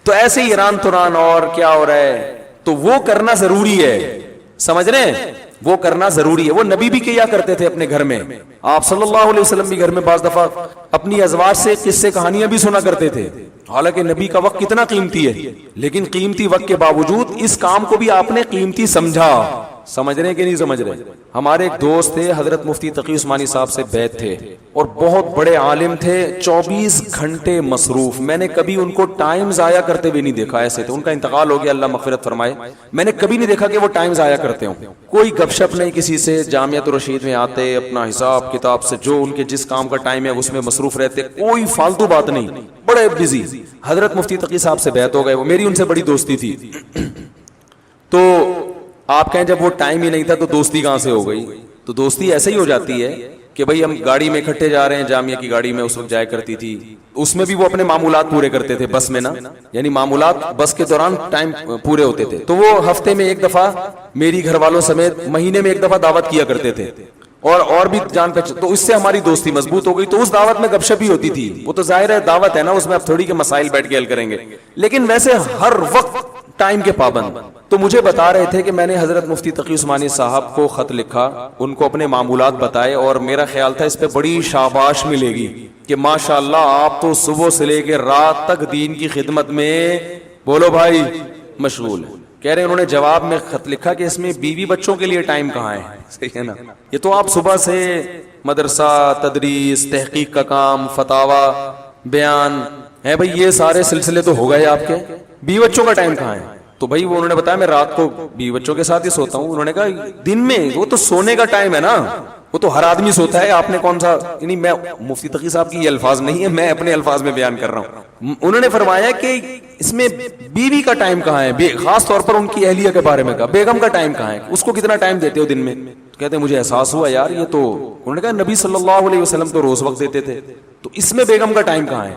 تو ایسے ہی ایران توران اور کیا ہو رہا ہے, تو وہ کرنا ضروری ہے. سمجھ رہے ہیں, وہ کرنا ضروری ہے. وہ نبی بھی کیا کرتے تھے اپنے گھر میں. آپ صلی اللہ علیہ وسلم بھی گھر میں بعض دفعہ اپنی ازواج سے قصے کہانیاں بھی سنا کرتے تھے. حالانکہ نبی کا وقت کتنا قیمتی ہے, لیکن قیمتی وقت کے باوجود اس کام کو بھی آپ نے قیمتی سمجھا. سمجھ رہے ہیں کہ نہیں سمجھ رہے؟ ہمارے ایک دوست تھے, حضرت مفتی تقی عثمانی صاحب سے بیعت تھے اور بہت بڑے عالم تھے, 24 گھنٹے مصروف. میں نے کبھی ان کو ٹائم ضائع کرتے ہوئے نہیں دیکھا. ایسے تھے, ان کا انتقال ہو گیا, اللہ مغفرت فرمائے. میں نے کبھی نہیں دیکھا کہ وہ ٹائم ضائع کرتے ہوں. کوئی گپ شپ نہیں کسی سے, جامعۃ الرشید میں آتے, اپنا حساب کتاب سے جو ان کے جس کام کا ٹائم ہے اس میں مصروف رہتے, کوئی فالتو بات نہیں, بڑے بزی. حضرت مفتی تقی صاحب سے بیعت ہو گئے, وہ میری ان سے بڑی دوستی تھی. تو آپ کہیں جب وہ ٹائم ہی نہیں تھا تو دوستی کہاں سے ہو گئی؟ تو دوستی ایسے ہی ہو جاتی ہے کہ بھئی ہم گاڑی میں اکٹھے جا رہے ہیں, جامعہ کی گاڑی میں اس وقت جایا کرتی تھی, اس میں بھی وہ اپنے معمولات پورے کرتے تھے بس میں نا, یعنی معمولات بس کے دوران ٹائم پورے ہوتے تھے. تو وہ ہفتے میں ایک دفعہ میری گھر والوں سمیت مہینے میں ایک دفعہ دعوت کیا کرتے تھے, اور بھی جان پہچان. تو اس سے ہماری دوستی مضبوط ہو گئی. تو اس دعوت میں گپ شپ ہی ہوتی تھی. وہ تو ظاہر ہے دعوت ہے نا, اس میں اب تھوڑی کے مسائل بیٹھ کے حل کریں گے, لیکن ویسے ہر وقت ٹائم کے پابند. تو مجھے بتا رہے تھے کہ میں نے حضرت مفتی تقی عثمانی صاحب کو خط لکھا, ان کو اپنے معمولات بتائے, اور میرا خیال تھا اس پہ بڑی شاباش ملے گی کہ ماشاءاللہ آپ تو صبح سے لے کے رات تک دین کی خدمت میں بولو بھائی مشغول ہیں. کہہ رہے ہیں انہوں نے جواب میں خط لکھا کہ اس میں بیوی بچوں کے لیے ٹائم کہاں ہے. صحیح ہے نا, یہ تو آپ صبح سے مدرسہ, تدریس, تحقیق کا کام, فتاوا, بیان ہے بھئی, یہ سارے سلسلے تو ہو گئے آپ کے, بیوی بچوں کا ٹائم کہاں ہے؟ تو بھائی وہ انہوں نے بتایا میں رات کو بیوی بچوں کے ساتھ ہی سوتا ہوں. انہوں نے کہا دن میں وہ تو سونے کا ٹائم ہے نا, وہ تو ہر آدمی سوتا ہے, آپ نے کون سا, یعنی میں مفتی تقی صاحب کی یہ الفاظ نہیں ہے, میں اپنے الفاظ میں بیان کر رہا ہوں. انہوں نے فرمایا کہ اس میں بیوی کا ٹائم کہاں ہے, خاص طور پر ان کی اہلیہ کے بارے میں کہا, بیگم کا ٹائم کہاں ہے, اس کو کتنا ٹائم دیتے ہو دن میں؟ کہتے ہیں مجھے احساس ہوا یار یہ تو, انہوں نے کہا نبی صلی اللہ علیہ وسلم تو روز وقت دیتے تھے, تو اس میں بیگم کا ٹائم کہاں ہے؟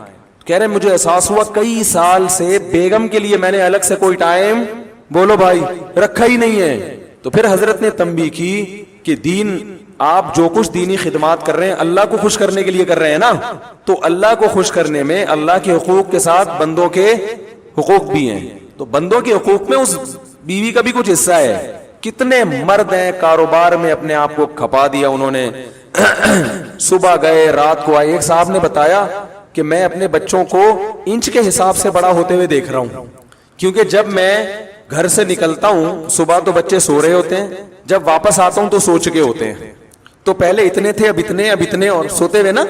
کہہ رہے مجھے احساس ہوا کئی سال سے بیگم کے لیے میں نے الگ سے کوئی ٹائم بولو بھائی رکھا ہی نہیں ہے. تو پھر حضرت نے تنبیہ کی کہ دین, آپ جو کچھ دینی خدمات کر رہے ہیں اللہ کو خوش کرنے کے لیے کر رہے ہیں نا, تو اللہ کو خوش کرنے میں اللہ کے حقوق کے ساتھ بندوں کے حقوق بھی ہیں. تو بندوں کے حقوق میں اس بیوی کا بھی کچھ حصہ ہے. کتنے مرد ہیں کاروبار میں اپنے آپ کو کھپا دیا انہوں نے, صبح گئے رات کو آئے. ایک صاحب نے بتایا کہ میں اپنے بچوں کو انچ کے حساب سے بڑا ہوتے ہوئے دیکھ رہا ہوں, کیونکہ جب میں گھر سے نکلتا ہوں صبح تو بچے سو رہے ہوتے ہیں, جب واپس آتا ہوں تو سو چکے ہوتے ہیں. تو پہلے اتنے تھے, اب اتنے, اب اتنے, اور سوتے ہوئے نا,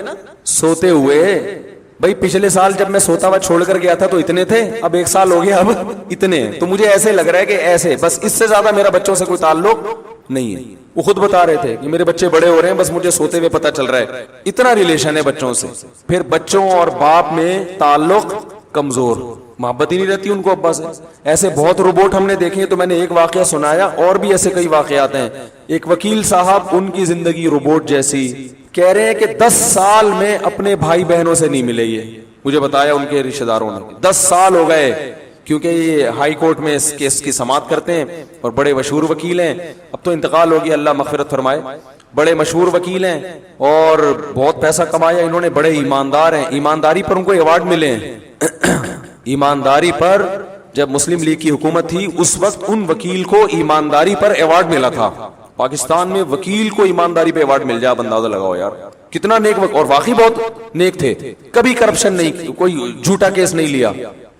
سوتے ہوئے. بھائی پچھلے سال جب میں سوتا ہوا چھوڑ کر گیا تھا تو اتنے تھے, اب ایک سال ہو گیا اب اتنے. تو مجھے ایسے لگ رہا ہے کہ ایسے بس, اس سے زیادہ میرا بچوں سے کوئی تعلق نہیں ہے. وہ خود بتا رہے تھے کہ میرے بچے بڑے ہو رہے ہیں, بس مجھے سوتے ہوئے پتہ چل رہا ہے, اتنا ریلیشن ہے بچوں سے. پھر بچوں اور باپ میں تعلق کمزور, محبت ہی نہیں رہتی ان کو ابا سے. ایسے بہت روبوٹ ہم نے دیکھے. تو میں نے ایک واقعہ سنایا, اور بھی ایسے کئی واقعات ہیں. ایک وکیل صاحب, ان کی زندگی روبوٹ جیسی. کہہ رہے ہیں کہ 10 سال میں اپنے بھائی بہنوں سے نہیں ملے. یہ مجھے بتایا ان کے رشتہ داروں نے, 10 سال ہو گئے, کیونکہ یہ ہائی کورٹ میں اس کیس کی سماعت کرتے ہیں اور بڑے مشہور وکیل ہیں. اب تو انتقال ہو گیا, اللہ مغفرت فرمائے. بڑے مشہور وکیل ہیں اور بہت پیسہ کمایا انہوں نے, بڑے ایماندار ہیں. ایمانداری پر ان کو ایوارڈ ملے ہیں. ایمانداری پر جب مسلم لیگ کی حکومت تھی اس وقت ان وکیل کو ایمانداری پر ایوارڈ ملا تھا. پاکستان میں وکیل کو ایمانداری پہ ایوارڈ مل جائے, آپ اندازہ لگاؤ یار کتنا نیک. اور واقعی بہت نیک تھے, کبھی کرپشن نہیں, کوئی جھوٹا کیس نہیں لیا.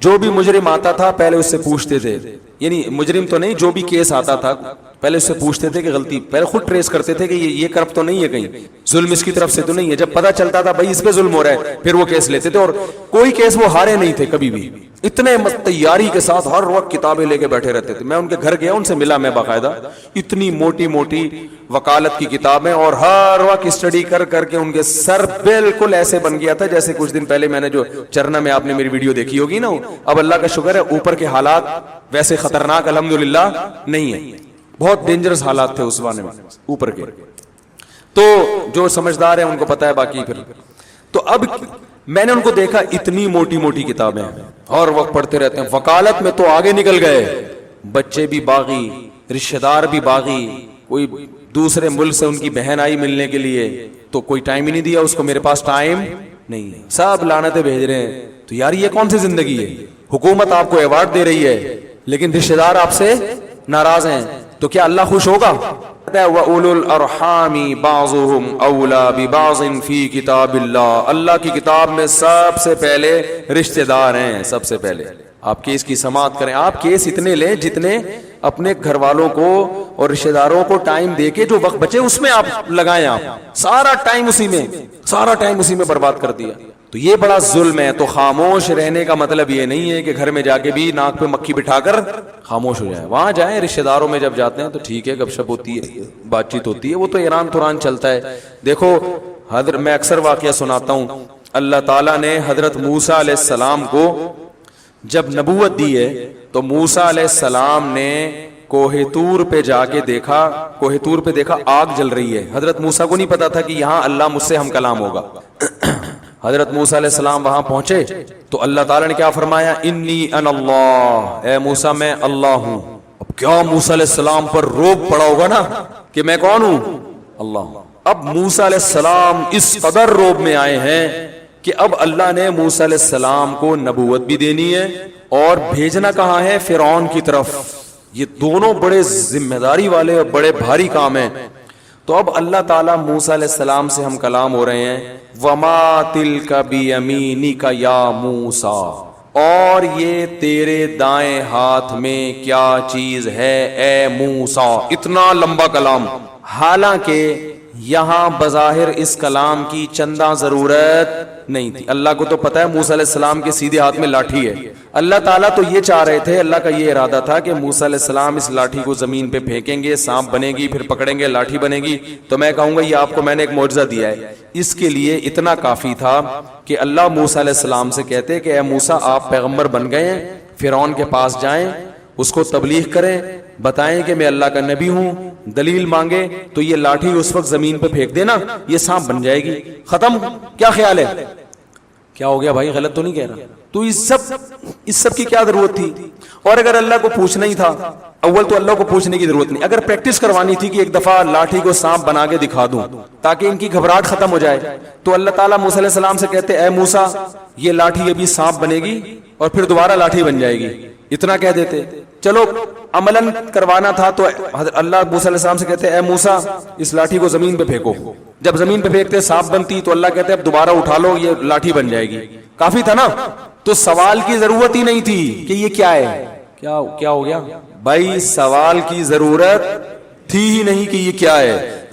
جو بھی مجرم آتا تھا پہلے اس سے پوچھتے تھے, یعنی مجرم تو نہیں, جو بھی کیس آتا تھا پہلے اس سے پوچھتے تھے کہ غلطی, پہلے خود ٹریس کرتے تھے کہ یہ کرپ تو نہیں ہے, کہیں ظلم اس کی طرف سے تو نہیں ہے. جب پتہ چلتا تھا بھائی اس پہ ظلم ہو رہا ہے, پھر وہ کیس لیتے تھے. اور کوئی کیس وہ ہارے نہیں تھے کبھی بھی, اتنے تیاری کے ساتھ ہر وقت کتابیں لے کے بیٹھے رہتے تھے. میں ان کے گھر گیا, ان سے ملا میں باقاعدہ, اتنی موٹی موٹی وکالت کی کتابیں, اور ہر وقت اسٹڈی کر کر کے ان کے سر بالکل ایسے بن گیا تھا جیسے کچھ دن پہلے میں نے جو چرنا میں آپ نے میری ویڈیو دیکھی ہوگی نا. اب اللہ کا شکر ہے اوپر کے حالات ویسے خطرناک الحمدللہ نہیں ہے, بہت ڈینجرس حالات تھے اس زمانے میں اوپر کے. تو جو سمجھدار ہیں ان کو پتا ہے. باقی پھر تو اب میں نے ان کو دیکھا, اتنی موٹی موٹی کتابیں اور وقت پڑھتے رہتے ہیں. وکالت میں تو آگے نکل گئے, بچے بھی باغی, رشتہ دار بھی باغی. کوئی دوسرے ملک سے ان کی بہن آئی ملنے کے لیے تو کوئی ٹائم ہی نہیں دیا اس کو, میرے پاس ٹائم نہیں, سب لعنتیں بھیج رہے ہیں. تو یار یہ کون سی زندگی ہے؟ حکومت آپ کو ایوارڈ دے رہی ہے لیکن رشتہ دار آپ سے ناراض ہیں, تو کیا اللہ خوش ہوگا؟ وَأُولُو الْأَرْحَامِ بَعْضُهُمْ أَوْلَى بِبَعْضٍ فِي كِتَابِ اللَّهِ، اللہ کی کتاب میں سب سے پہلے رشتہ دار ہیں، سب سے پہلے۔ آپ کیس کی سماعت کریں، آپ کیس اتنے لیں جتنے اپنے گھر والوں کو اور رشتہ داروں کو ٹائم دے کے جو وقت بچے اس میں آپ لگائیں، آپ سارا ٹائم اسی میں برباد کر دیا، تو یہ بڑا ظلم ہے۔ تو خاموش رہنے کا مطلب یہ نہیں ہے کہ گھر میں جا کے بھی ناک پہ مکھی بٹھا کر خاموش ہو جائیں، وہاں جائیں، رشتہ داروں میں جب جاتے ہیں تو ٹھیک ہے، گپ شپ ہوتی ہے، بات چیت ہوتی ہے، وہ تو ایران توران چلتا ہے۔ دیکھو میں اکثر واقعہ سناتا ہوں، اللہ تعالیٰ نے حضرت موسیٰ علیہ السلام کو جب نبوت دی ہے تو موسیٰ علیہ السلام نے کوہ طور پہ جا کے دیکھا، کوہ طور پہ دیکھا آگ جل رہی ہے۔ حضرت موسیٰ کو نہیں پتا تھا کہ یہاں اللہ مجھ سے ہم کلام ہوگا۔ حضرت موسیٰ علیہ السلام وہاں پہنچے تو اللہ تعالیٰ نے کیا فرمایا؟ انی انا اللہ، اے موسیٰ میں اللہ ہوں۔ اب کیا موسیٰ علیہ السلام پر روب پڑا ہوگا نا کہ میں کون ہوں؟ اللہ ہوں۔ اب موسیٰ علیہ السلام اس قدر روب میں آئے ہیں کہ اب اللہ نے موسیٰ علیہ السلام کو نبوت بھی دینی ہے اور بھیجنا کہاں ہے؟ فرعون کی طرف۔ یہ دونوں بڑے ذمہ داری والے اور بڑے بھاری کام ہیں۔ تو اب اللہ تعالیٰ موسیٰ علیہ السلام سے ہم کلام ہو رہے ہیں، وَمَا تِلْكَ بِيَمِينِكَ يَا مُوسَىٰ، اور یہ تیرے دائیں ہاتھ میں کیا چیز ہے اے موسیٰ۔ اتنا لمبا کلام، حالانکہ یہاں بظاہر اس کلام کی چندہ ضرورت نہیں تھی۔ اللہ کو تو پتا ہے موسیٰ علیہ السلام کے سیدھے ہاتھ میں لاٹھی ہے۔ اللہ تعالیٰ تو یہ چاہ رہے تھے، اللہ کا یہ ارادہ تھا کہ موسیٰ علیہ السلام اس لاٹھی کو زمین پہ پھینکیں گے، سانپ بنے گی، پھر پکڑیں گے، لاٹھی بنے گی، تو میں کہوں گا یہ آپ کو میں نے ایک معجزہ دیا ہے۔ اس کے لیے اتنا کافی تھا کہ اللہ موسیٰ علیہ السلام سے کہتے کہ اے موسیٰ آپ پیغمبر بن گئے ہیں، فرعون کے پاس جائیں، اس کو تبلیغ کریں، بتائیں کہ میں اللہ کا نبی ہوں، دلیل مانگے تو یہ لاٹھی اس وقت زمین پہ پھینک دینا، یہ سانپ بن جائے گی، ختم۔ کیا خیال ہے؟ کیا ہو گیا بھائی؟ غلط تو نہیں کہہ رہا؟ تو اس سب کی کیا ضرورت تھی؟ اور اگر اللہ کو پوچھنا ہی تھا، اول تو اللہ کو پوچھنے کی ضرورت نہیں، اگر پریکٹس کروانی تھی کہ ایک دفعہ لاٹھی کو سانپ بنا کے دکھا دوں تاکہ ان کی گھبراہٹ ختم ہو جائے، تو اللہ تعالیٰ موسیٰ علیہ السلام سے کہتے اے موسیٰ یہ لاٹھی ابھی سانپ بنے گی اور پھر دوبارہ لاٹھی بن جائے گی، اتنا کہہ دیتے۔ چلو عملاً کروانا تھا تو اللہ موسیٰ علیہ السلام سے کہتے اے موسیٰ اس لاٹھی کو زمین پہ پھینکو، جب زمین پہ پھینکتے سانپ بنتی تو اللہ کہتے اب دوبارہ اٹھا لو یہ لاٹھی بن جائے گی، کافی تھا نا؟ تو سوال کی ضرورت ہی نہیں تھی کہ یہ کیا ہے، کیا ہو گیا بھائی؟ سوال کی ضرورت تھی ہی نہیں کہ یہ کیا ہے،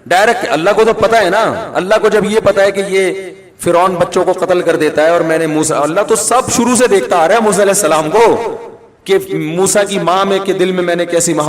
ڈائریکٹ اللہ کو تو پتا ہے نا۔ اللہ کو جب یہ پتا ہے کہ یہ فرعون بچوں کو قتل کر دیتا ہے اور میں نے موسیٰ، اللہ تو سب شروع سے دیکھتا آ رہا ہے موسیٰ علیہ السلام کو کہ موسیٰ کی ماں میں کے دل میں نے کیسی